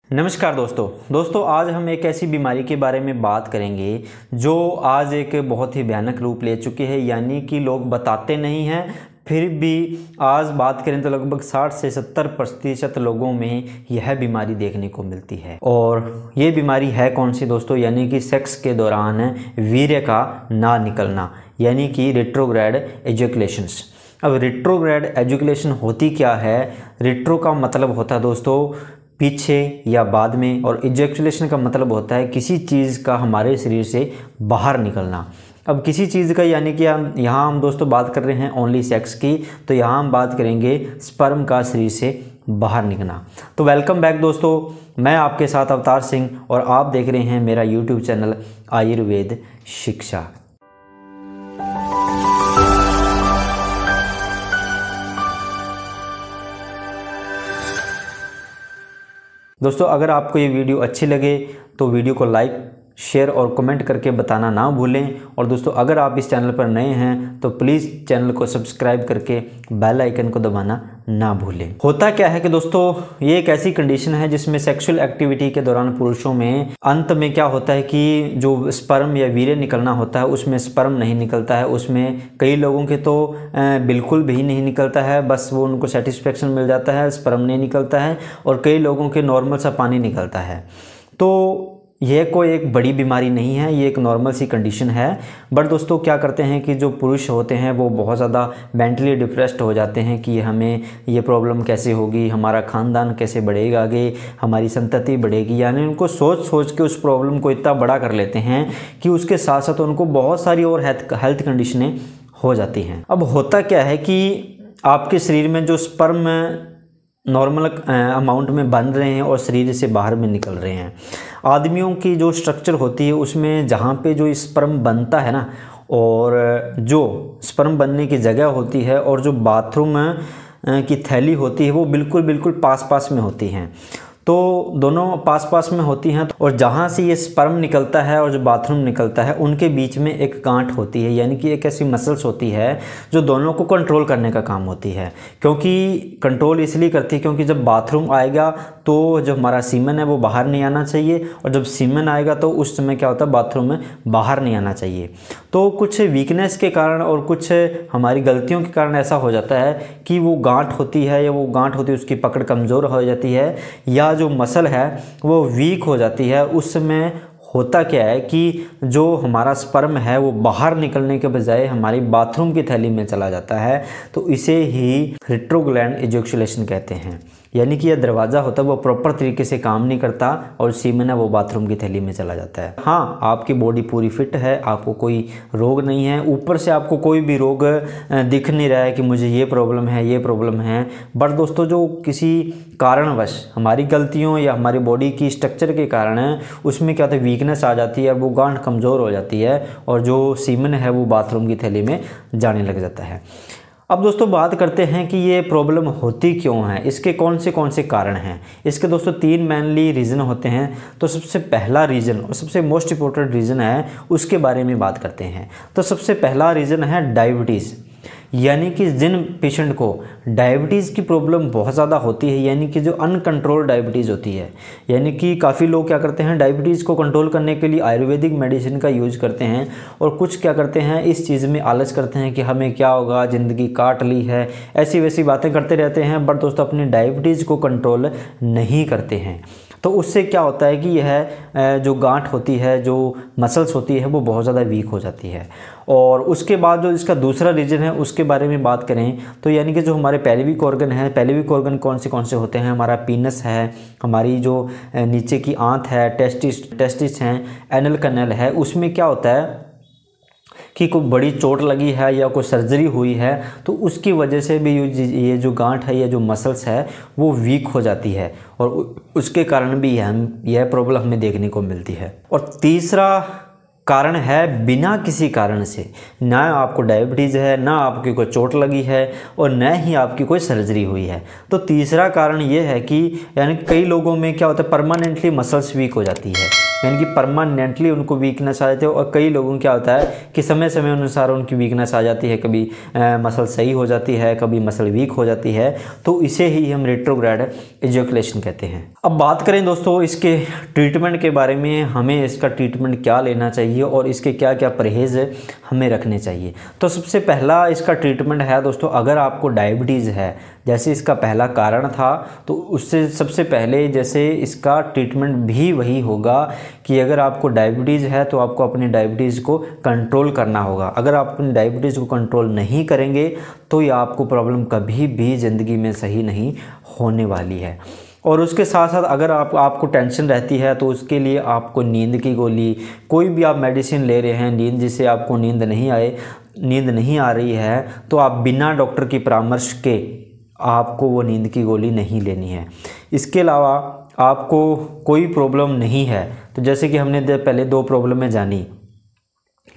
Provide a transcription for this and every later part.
नमस्कार दोस्तों आज हम एक ऐसी बीमारी के बारे में बात करेंगे जो आज एक बहुत ही भयानक रूप ले चुकी है। यानी कि लोग बताते नहीं हैं, फिर भी आज बात करें तो लगभग 60 से 70% लोगों में यह बीमारी देखने को मिलती है। और ये बीमारी है कौन सी दोस्तों? यानी कि सेक्स के दौरान वीर्य का ना निकलना, यानी कि रेट्रोग्रेड एजुकेलेशंस। अब रेट्रोग्रेड एजुकेलेशन होती क्या है? रेट्रो का मतलब होता है दोस्तों पीछे या बाद में, और इजैकुलेशन का मतलब होता है किसी चीज़ का हमारे शरीर से बाहर निकलना। अब किसी चीज़ का, यानी कि हम दोस्तों बात कर रहे हैं ओनली सेक्स की, तो यहाँ हम बात करेंगे स्पर्म का शरीर से बाहर निकलना। तो वेलकम बैक दोस्तों, मैं आपके साथ अवतार सिंह और आप देख रहे हैं मेरा यूट्यूब चैनल आयुर्वेद शिक्षा। दोस्तों अगर आपको ये वीडियो अच्छी लगे तो वीडियो को लाइक, शेयर और कमेंट करके बताना ना भूलें। और दोस्तों अगर आप इस चैनल पर नए हैं तो प्लीज़ चैनल को सब्सक्राइब करके बेल आइकन को दबाना ना भूलें। होता क्या है कि दोस्तों ये एक ऐसी कंडीशन है जिसमें सेक्सुअल एक्टिविटी के दौरान पुरुषों में अंत में क्या होता है कि जो स्पर्म या वीर्य निकलना होता है उसमें स्पर्म नहीं निकलता है। उसमें कई लोगों के तो बिल्कुल भी नहीं निकलता है, बस वो उनको सेटिस्फेक्शन मिल जाता है, स्पर्म नहीं निकलता है। और कई लोगों के नॉर्मल सा पानी निकलता है। तो यह कोई एक बड़ी बीमारी नहीं है, ये एक नॉर्मल सी कंडीशन है। बट दोस्तों क्या करते हैं कि जो पुरुष होते हैं वो बहुत ज़्यादा मेंटली डिप्रेस्ड हो जाते हैं कि हमें ये प्रॉब्लम कैसे होगी, हमारा ख़ानदान कैसे बढ़ेगा आगे, हमारी संतति बढ़ेगी। यानी उनको सोच सोच के उस प्रॉब्लम को इतना बड़ा कर लेते हैं कि उसके साथ साथ उनको बहुत सारी और हेल्थ कंडीशनें हो जाती हैं। अब होता क्या है कि आपके शरीर में जो स्पर्म नॉर्मल अमाउंट में बन रहे हैं और शरीर से बाहर में निकल रहे हैं। आदमियों की जो स्ट्रक्चर होती है उसमें जहाँ पे जो स्पर्म बनता है ना, और जो स्पर्म बनने की जगह होती है और जो बाथरूम की थैली होती है वो बिल्कुल पास पास में होती हैं। तो दोनों पास पास में होती हैं, और जहाँ से ये स्पर्म निकलता है और जो बाथरूम निकलता है उनके बीच में एक गांठ होती है, यानी कि एक ऐसी मसल्स होती है जो दोनों को कंट्रोल करने का काम होती है। क्योंकि कंट्रोल इसलिए करती है क्योंकि जब बाथरूम आएगा तो जो हमारा सीमन है वो बाहर नहीं आना चाहिए, और जब सीमन आएगा तो उस समय क्या होता है बाथरूम में बाहर नहीं आना चाहिए। तो कुछ वीकनेस के कारण और कुछ हमारी गलतियों के कारण ऐसा हो जाता है कि वो गांठ होती है, या वो गांठ होती है उसकी पकड़ कमज़ोर हो जाती है, या जो मसल है वो वीक हो जाती है। उस समय होता क्या है कि जो हमारा स्पर्म है वो बाहर निकलने के बजाय हमारी बाथरूम की थैली में चला जाता है। तो इसे ही रेट्रोग्रेड एजुकेलेशन कहते हैं। यानी कि यह दरवाज़ा होता है वो प्रॉपर तरीके से काम नहीं करता और सीमन है वो बाथरूम की थैली में चला जाता है। हाँ, आपकी बॉडी पूरी फिट है, आपको कोई रोग नहीं है, ऊपर से आपको कोई भी रोग दिख नहीं रहा है कि मुझे ये प्रॉब्लम है ये प्रॉब्लम है। बट दोस्तों जो किसी कारणवश हमारी गलतियों या हमारी बॉडी की स्ट्रक्चर के कारण है उसमें क्या होता है वीकनेस आ जाती है, वो गांठ कमज़ोर हो जाती है और जो सीमन है वो बाथरूम की थैली में जाने लग जाता है। अब दोस्तों बात करते हैं कि ये प्रॉब्लम होती क्यों है, इसके कौन से कारण हैं। इसके दोस्तों 3 मेनली रीज़न होते हैं। तो सबसे पहला रीज़न और सबसे मोस्ट इम्पोर्टेंट रीज़न है, उसके बारे में बात करते हैं। तो सबसे पहला रीज़न है डायबिटीज़। यानी कि जिन पेशेंट को डायबिटीज़ की प्रॉब्लम बहुत ज़्यादा होती है, यानी कि जो अनकंट्रोल्ड डायबिटीज़ होती है, यानी कि काफ़ी लोग क्या करते हैं डायबिटीज़ को कंट्रोल करने के लिए आयुर्वेदिक मेडिसिन का यूज़ करते हैं, और कुछ क्या करते हैं इस चीज़ में आलस करते हैं कि हमें क्या होगा, ज़िंदगी काट ली है, ऐसी वैसी बातें करते रहते हैं। बट दोस्तों अपनी डायबिटीज़ को कंट्रोल नहीं करते हैं। तो उससे क्या होता है कि यह जो गांठ होती है, जो मसल्स होती है वो बहुत ज़्यादा वीक हो जाती है। और उसके बाद जो इसका दूसरा रीज़न है उसके बारे में बात करें तो यानी कि जो हमारे पेल्विक ऑर्गन है, पेल्विक ऑर्गन कौन से होते हैं? हमारा पीनस है, हमारी जो नीचे की आंत है, टेस्टिस हैं, एनल कैनल है, उसमें क्या होता है कि कोई बड़ी चोट लगी है या कोई सर्जरी हुई है तो उसकी वजह से भी ये जो गांठ है या जो मसल्स है वो वीक हो जाती है, और उसके कारण भी यह प्रॉब्लम हमें देखने को मिलती है। और तीसरा कारण है बिना किसी कारण से, ना आपको डायबिटीज़ है, ना आपकी कोई चोट लगी है, और न ही आपकी कोई सर्जरी हुई है। तो तीसरा कारण ये है कि यानी कई लोगों में क्या होता है परमानेंटली मसल्स वीक हो जाती है। यानी कि परमानेंटली उनको वीकनेस आ जाती है। और कई लोगों को क्या होता है कि समय समय अनुसार उनकी वीकनेस आ जाती है, कभी मसल सही हो जाती है, कभी मसल वीक हो जाती है, तो इसे ही हम रेट्रोग्रेड एजैकुलेशन कहते हैं। अब बात करें दोस्तों इसके ट्रीटमेंट के बारे में, हमें इसका ट्रीटमेंट क्या लेना चाहिए और इसके क्या क्या परहेज़ हमें रखने चाहिए। तो सबसे पहला इसका ट्रीटमेंट है दोस्तों, अगर आपको डायबिटीज़ है, जैसे इसका पहला कारण था, तो उससे सबसे पहले जैसे इसका ट्रीटमेंट भी वही होगा कि अगर आपको डायबिटीज़ है तो आपको अपनी डायबिटीज़ को कंट्रोल करना होगा। अगर आप अपनी डायबिटीज़ को कंट्रोल नहीं करेंगे तो ये आपको प्रॉब्लम कभी भी ज़िंदगी में सही नहीं होने वाली है। और उसके साथ साथ अगर आपको टेंशन रहती है तो उसके लिए आपको नींद की गोली, कोई भी आप मेडिसिन ले रहे हैं नींद जिससे आपको नींद नहीं आ रही है, तो आप बिना डॉक्टर की परामर्श के आपको वो नींद की गोली नहीं लेनी है। इसके अलावा आपको कोई प्रॉब्लम नहीं है, तो जैसे कि हमने पहले 2 प्रॉब्लमें जानी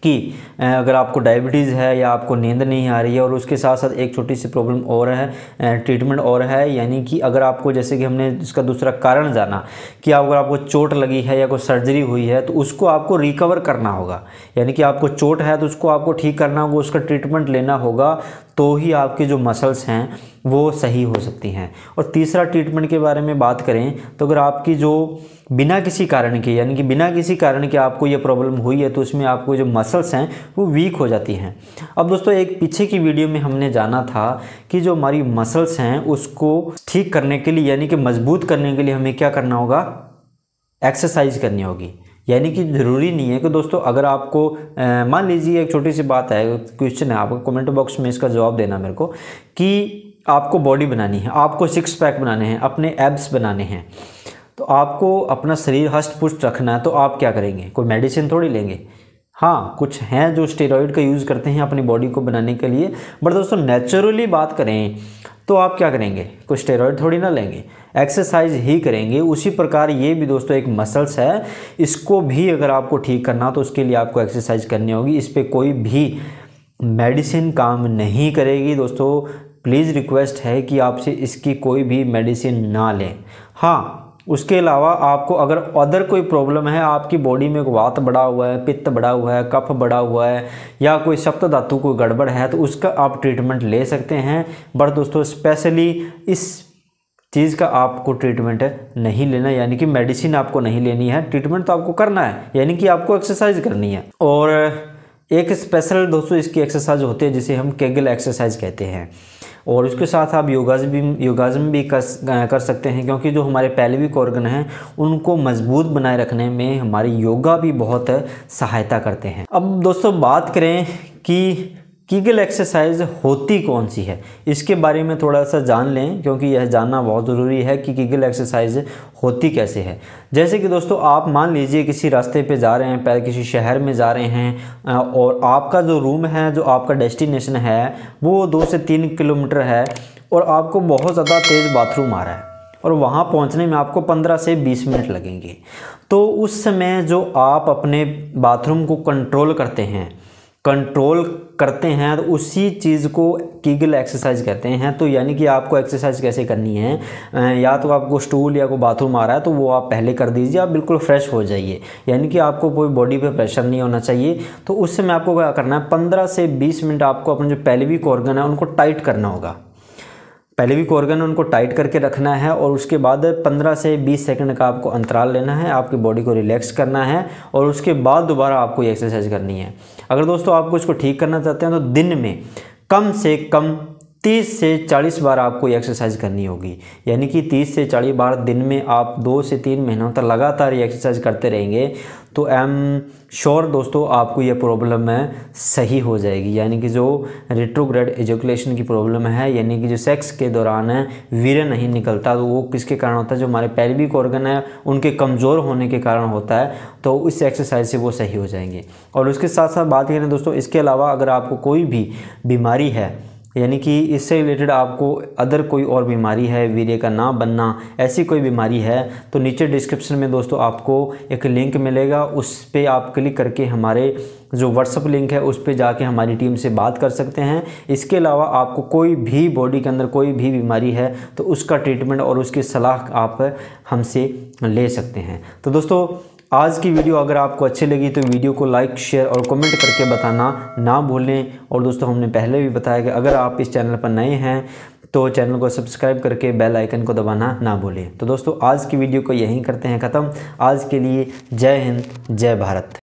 कि अगर आपको डायबिटीज़ है या आपको नींद नहीं आ रही है, और उसके साथ साथ एक छोटी सी प्रॉब्लम और है, ट्रीटमेंट और है, यानी कि अगर आपको, जैसे कि हमने इसका दूसरा कारण जाना कि अगर आपको चोट लगी है या कोई सर्जरी हुई है तो उसको आपको रिकवर करना होगा। यानी कि आपको चोट है तो उसको आपको ठीक करना होगा, उसका ट्रीटमेंट लेना होगा, तो ही आपकी जो मसल्स हैं वो सही हो सकती हैं। और तीसरा ट्रीटमेंट के बारे में बात करें तो अगर आपकी जो बिना किसी कारण के, यानी कि बिना किसी कारण के आपको ये प्रॉब्लम हुई है, तो उसमें आपको जो मसल्स हैं वो वीक हो जाती हैं। अब दोस्तों एक पीछे की वीडियो में हमने जाना था कि जो हमारी मसल्स हैं उसको ठीक करने के लिए, यानी कि मजबूत करने के लिए हमें क्या करना होगा, एक्सरसाइज करनी होगी। यानी कि ज़रूरी नहीं है कि दोस्तों अगर आपको मान लीजिए एक छोटी सी बात है, क्वेश्चन है आपको, कमेंट बॉक्स में इसका जवाब देना मेरे को, कि आपको बॉडी बनानी है, आपको 6 पैक बनाने हैं, अपने एब्स बनाने हैं, तो आपको अपना शरीर हष्ट पुष्ट रखना है, तो आप क्या करेंगे, कोई मेडिसिन थोड़ी लेंगे। हाँ, कुछ हैं जो स्टेरॉइड का यूज़ करते हैं अपनी बॉडी को बनाने के लिए, बट दोस्तों नेचुरली बात करें तो आप क्या करेंगे, कोई स्टेरॉइड थोड़ी ना लेंगे, एक्सरसाइज ही करेंगे। उसी प्रकार ये भी दोस्तों एक मसल्स है, इसको भी अगर आपको ठीक करना तो उसके लिए आपको एक्सरसाइज करनी होगी। इस पर कोई भी मेडिसिन काम नहीं करेगी दोस्तों। प्लीज़ रिक्वेस्ट है कि आपसे इसकी कोई भी मेडिसिन ना लें। हाँ, उसके अलावा आपको अगर अदर कोई प्रॉब्लम है, आपकी बॉडी में वात बढ़ा हुआ है, पित्त बढ़ा हुआ है, कफ बढ़ा हुआ है, या कोई सप्त धातु को गड़बड़ है, तो उसका आप ट्रीटमेंट ले सकते हैं। बट दोस्तों स्पेशली इस चीज़ का आपको ट्रीटमेंट नहीं लेना, यानी कि मेडिसिन आपको नहीं लेनी है, ट्रीटमेंट तो आपको करना है, यानी कि आपको एक्सरसाइज करनी है। और एक स्पेशल दोस्तों इसकी एक्सरसाइज होती है जिसे हम केगल एक्सरसाइज कहते हैं, और उसके साथ आप योगाज़म भी कर सकते हैं, क्योंकि जो हमारे पैल्विक ऑर्गन हैं उनको मजबूत बनाए रखने में हमारी योगा भी बहुत सहायता करते हैं। अब दोस्तों बात करें कि कीगल एक्सरसाइज होती कौन सी है, इसके बारे में थोड़ा सा जान लें, क्योंकि यह जानना बहुत ज़रूरी है कि कीगल एक्सरसाइज होती कैसे है। जैसे कि दोस्तों आप मान लीजिए किसी रास्ते पे जा रहे हैं, पहले किसी शहर में जा रहे हैं, और आपका जो रूम है, जो आपका डेस्टिनेशन है वो 2 से 3 किलोमीटर है, और आपको बहुत ज़्यादा तेज़ बाथरूम आ रहा है, और वहाँ पहुँचने में आपको 15 से 20 मिनट लगेंगे। तो उस समय जो आप अपने बाथरूम को कंट्रोल करते हैं तो उसी चीज़ को कीगल एक्सरसाइज कहते हैं। तो यानी कि आपको एक्सरसाइज कैसे करनी है, या तो आपको स्टूल या कोई बाथरूम आ रहा है तो वो आप पहले कर दीजिए, आप बिल्कुल फ्रेश हो जाइए, यानी कि आपको कोई बॉडी पे प्रेशर नहीं होना चाहिए। तो उस समय आपको क्या करना है, 15 से 20 मिनट आपको अपने जो पैल्विक ऑर्गन है उनको टाइट करना होगा, पैल्विक ऑर्गन उनको टाइट करके रखना है, और उसके बाद 15 से 20 सेकंड का आपको अंतराल लेना है, आपकी बॉडी को रिलैक्स करना है, और उसके बाद दोबारा आपको ये एक्सरसाइज करनी है। अगर दोस्तों आपको इसको ठीक करना चाहते हैं तो दिन में कम से कम 30 से 40 बार आपको ये एक्सरसाइज करनी होगी, यानी कि 30 से 40 बार दिन में आप 2 से 3 महीनों तक लगातार ये एक्सरसाइज करते रहेंगे, तो आई एम श्योर दोस्तों आपको ये प्रॉब्लम है सही हो जाएगी। यानी कि जो रेट्रोग्रेड एजैकुलेशन की प्रॉब्लम है, यानी कि जो सेक्स के दौरान है वीर्य नहीं निकलता, तो वो किसके कारण होता है, जो हमारे पैल्विक ऑर्गन है उनके कमज़ोर होने के कारण होता है, तो इस एक्सरसाइज से वो सही हो जाएंगे। और उसके साथ साथ बात करें दोस्तों, इसके अलावा अगर आपको कोई भी बीमारी है, यानी कि इससे रिलेटेड आपको अदर कोई और बीमारी है, वीर्य का ना बनना, ऐसी कोई बीमारी है, तो नीचे डिस्क्रिप्शन में दोस्तों आपको एक लिंक मिलेगा, उस पर आप क्लिक करके हमारे जो व्हाट्सअप लिंक है उस पर जाके हमारी टीम से बात कर सकते हैं। इसके अलावा आपको कोई भी बॉडी के अंदर कोई भी बीमारी है तो उसका ट्रीटमेंट और उसकी सलाह आप हमसे ले सकते हैं। तो दोस्तों आज की वीडियो अगर आपको अच्छी लगी तो वीडियो को लाइक, शेयर और कमेंट करके बताना ना भूलें। और दोस्तों हमने पहले भी बताया कि अगर आप इस चैनल पर नए हैं तो चैनल को सब्सक्राइब करके बेल आइकन को दबाना ना भूलें। तो दोस्तों आज की वीडियो को यहीं करते हैं ख़त्म। आज के लिए जय हिंद, जय भारत।